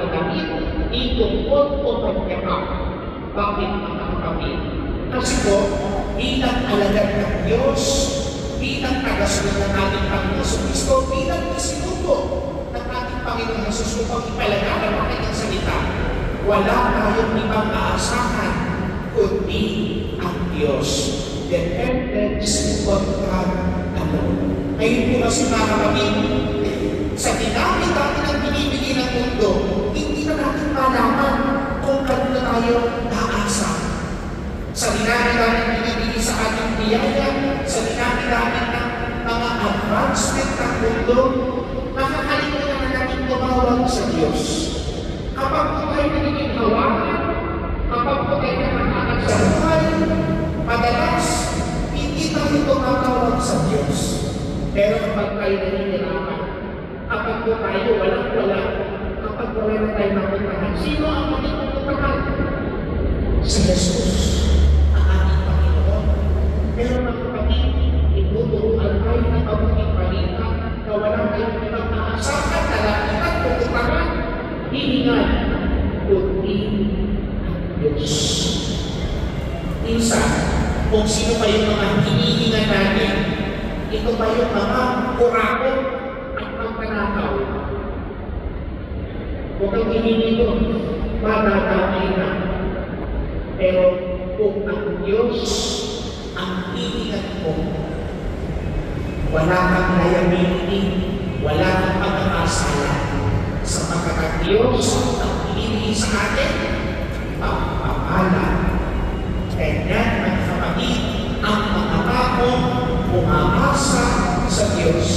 David, itungkol o pagkakap. Bakit mga kapatid? Kasi po, bilang alagad ng Diyos, bilang tagasunod ng ating Panginoon Kristo, bilang isinuto ng ating Panginoon Jesus upang ipalagalan ang kanyang salita, wala tayong ibang aasahan kundi ang Diyos. Dependence on God alone. Ngayon po kasi mga kapatid, sa dinamit natin ang binibigay ng mundo, hindi na natin malaman kung kanino tayo aasa. Sa dinamit natin binibigay sa ating biyaya, sa dinamit natin ng mga advancement ng mundo, makakalimutan na natin tumawag sa Diyos. Kapag po tayo nagiging hawakan, kapag po tayo nakakakad sa buhay, madalas, hindi tayo tumatawag sa Diyos. Pero kapag tayo naninilaman, kapag po tayo walang-wala, kapag wala na tayo mapuntahan, sino ang makipuntahan? Si Jesus, ang ating Panginoon. Pero mga kapatid, ituturuan tayo ng mabuting balita na walang tayong ibang aasahan, nalapitan, pupuntahan, hihingan, kundi ang Diyos. Minsan, kung sino pa yung mga hinihingan natin, ito ba yung mga kurakot at pagkanakaw? Huwag ang hihingi ko, madadamay na. Pero kung ang Diyos ang hihingan mo, wala kang liability, wala kang pag-aasala. Sapagkat ang Diyos ang hihingi sa atin, pagpapalan. Kaya mga kapatid, ang mga taong umaasa sa Diyos